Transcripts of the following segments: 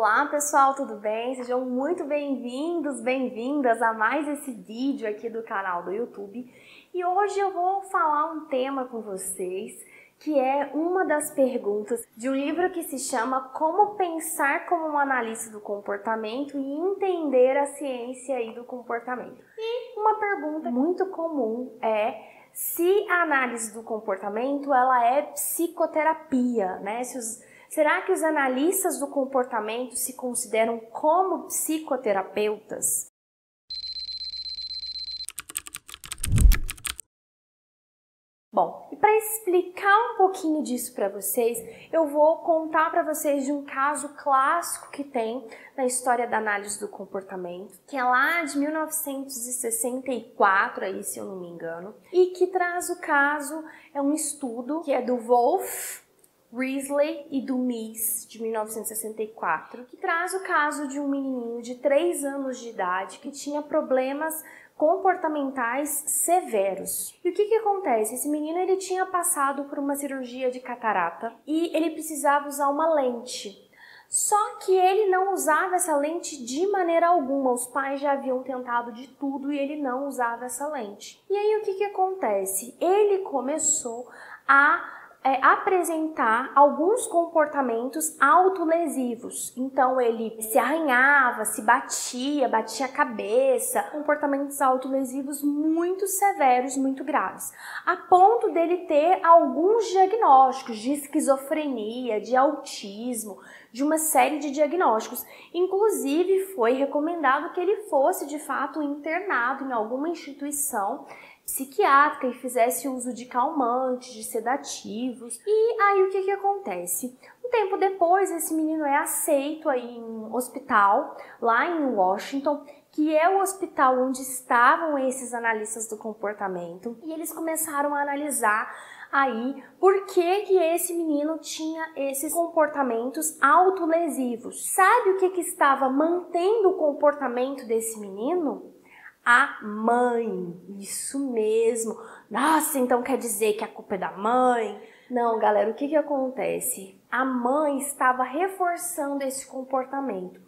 Olá pessoal, tudo bem? Sejam muito bem-vindos, bem-vindas a mais esse vídeo aqui do canal do YouTube. E hoje eu vou falar um tema com vocês, que é uma das perguntas de um livro que se chama Como Pensar como um Analista do Comportamento e Entender a Ciência aí do Comportamento. E uma pergunta muito comum é se a análise do comportamento ela é psicoterapia, né? Será que os analistas do comportamento se consideram como psicoterapeutas? Bom, e para explicar um pouquinho disso para vocês, eu vou contar para vocês de um caso clássico que tem na história da análise do comportamento, que é lá de 1964, aí, se eu não me engano, e que traz o caso, é um estudo que é do Wolf, Risley e do Mies, de 1964, que traz o caso de um menininho de 3 anos de idade que tinha problemas comportamentais severos. E o que acontece? Esse menino ele tinha passado por uma cirurgia de catarata e ele precisava usar uma lente. Só que ele não usava essa lente de maneira alguma. Os pais já haviam tentado de tudo e ele não usava essa lente. E aí o que acontece? Ele começou a apresentar alguns comportamentos autolesivos. Então ele se arranhava, se batia a cabeça, comportamentos autolesivos muito severos, muito graves, a ponto dele ter alguns diagnósticos de esquizofrenia, de autismo, de uma série de diagnósticos. Inclusive foi recomendado que ele fosse de fato internado em alguma instituição psiquiátrica e fizesse uso de calmantes, de sedativos. E aí o que acontece? Um tempo depois, esse menino é aceito aí em um hospital lá em Washington, que é o hospital onde estavam esses analistas do comportamento, e eles começaram a analisar aí por que esse menino tinha esses comportamentos autolesivos. Sabe o que estava mantendo o comportamento desse menino? A mãe, isso mesmo. Nossa, então quer dizer que a culpa é da mãe? Não, galera, o que acontece? A mãe estava reforçando esse comportamento.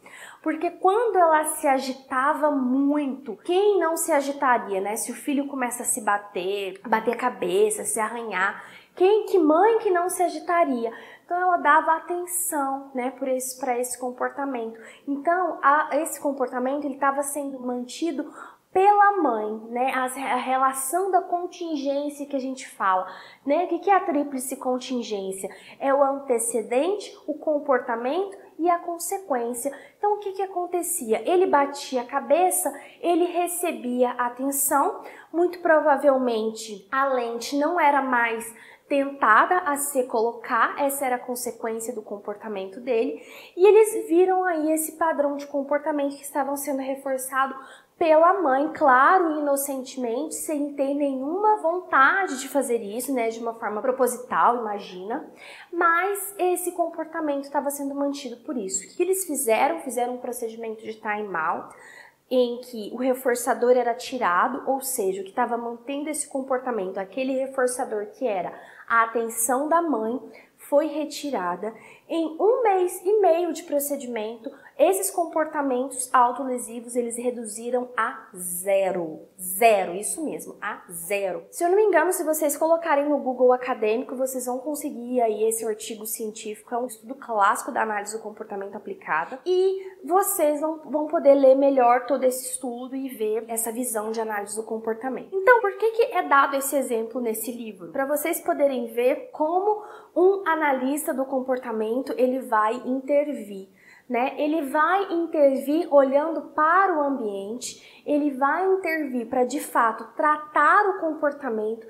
Porque quando ela se agitava muito, quem não se agitaria, né? Se o filho começa a se bater a cabeça, se arranhar, que mãe que não se agitaria? Então ela dava atenção, né, para esse comportamento. Então esse comportamento ele estava sendo mantido pela mãe, né? A relação da contingência que a gente fala, né? O que é a tríplice contingência? É o antecedente, o comportamento e a consequência. Então, o que acontecia? Ele batia a cabeça, ele recebia atenção, muito provavelmente a lente não era mais tentada a se colocar, essa era a consequência do comportamento dele, e eles viram aí esse padrão de comportamento que estavam sendo reforçado pela mãe, claro, inocentemente, sem ter nenhuma vontade de fazer isso, né, de uma forma proposital, imagina, mas esse comportamento estava sendo mantido por isso. O que eles fizeram? Fizeram um procedimento de time out, em que o reforçador era tirado, ou seja, o que estava mantendo esse comportamento, aquele reforçador que era a atenção da mãe, foi retirada. Em 1 mês e meio de procedimento, esses comportamentos autolesivos, eles reduziram a zero. Zero, isso mesmo, a zero. Se eu não me engano, se vocês colocarem no Google acadêmico, vocês vão conseguir aí esse artigo científico, é um estudo clássico da análise do comportamento aplicada, e vocês vão poder ler melhor todo esse estudo e ver essa visão de análise do comportamento. Então, por que é dado esse exemplo nesse livro? Para vocês poderem ver como um analista do comportamento, ele vai intervir, né? Ele vai intervir olhando para o ambiente, ele vai intervir para, de fato, tratar um comportamento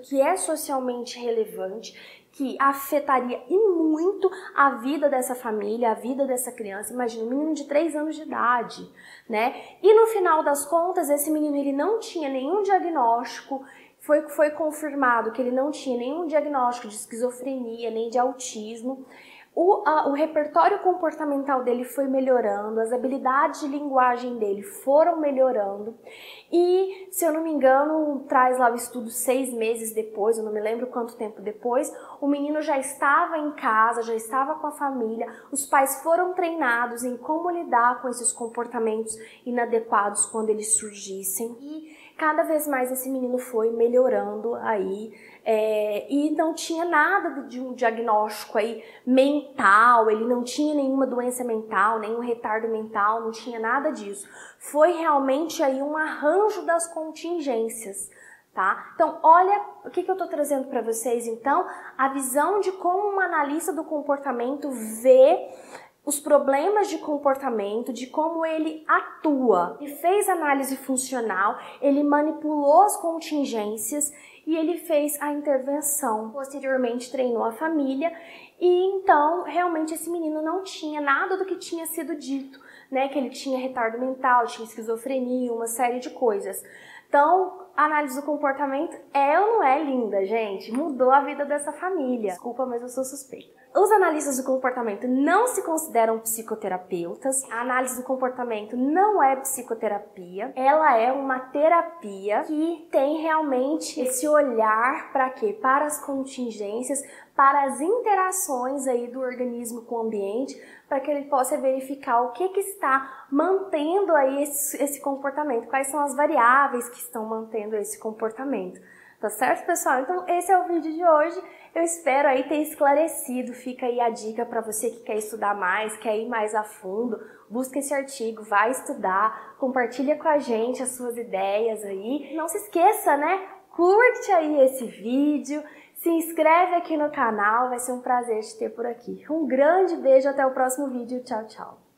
que é socialmente relevante, que afetaria e muito a vida dessa família, a vida dessa criança. Imagina, um menino de 3 anos de idade, né? E no final das contas, esse menino ele não tinha nenhum diagnóstico. Foi confirmado que ele não tinha nenhum diagnóstico de esquizofrenia, nem de autismo, O repertório comportamental dele foi melhorando, as habilidades de linguagem dele foram melhorando e, se eu não me engano, traz lá o estudo 6 meses depois, eu não me lembro quanto tempo depois, o menino já estava em casa, já estava com a família, os pais foram treinados em como lidar com esses comportamentos inadequados quando eles surgissem e cada vez mais esse menino foi melhorando aí. E não tinha nada de um diagnóstico aí mental, ele não tinha nenhuma doença mental, nenhum retardo mental, não tinha nada disso. Foi realmente aí um arranjo das contingências, tá? Então, olha o que eu tô trazendo para vocês, então, a visão de como um analista do comportamento vê os problemas de comportamento, de como ele atua. Ele fez análise funcional, ele manipulou as contingências e ele fez a intervenção. Posteriormente treinou a família e então realmente esse menino não tinha nada do que tinha sido dito, né? Que ele tinha retardo mental, tinha esquizofrenia, uma série de coisas. Então, a análise do comportamento é ou não é linda, gente? Mudou a vida dessa família. Desculpa, mas eu sou suspeita. Os analistas do comportamento não se consideram psicoterapeutas. A análise do comportamento não é psicoterapia. Ela é uma terapia que tem realmente esse olhar para quê? Para as contingências, para as interações aí do organismo com o ambiente, para que ele possa verificar o que está mantendo aí esse comportamento, quais são as variáveis que estão mantendo esse comportamento. Tá certo, pessoal? Então, esse é o vídeo de hoje. Eu espero aí ter esclarecido. Fica aí a dica para você que quer estudar mais, quer ir mais a fundo. Busca esse artigo, vai estudar, compartilha com a gente as suas ideias aí. Não se esqueça, né? Curte aí esse vídeo, se inscreve aqui no canal, vai ser um prazer te ter por aqui. Um grande beijo, até o próximo vídeo. Tchau, tchau.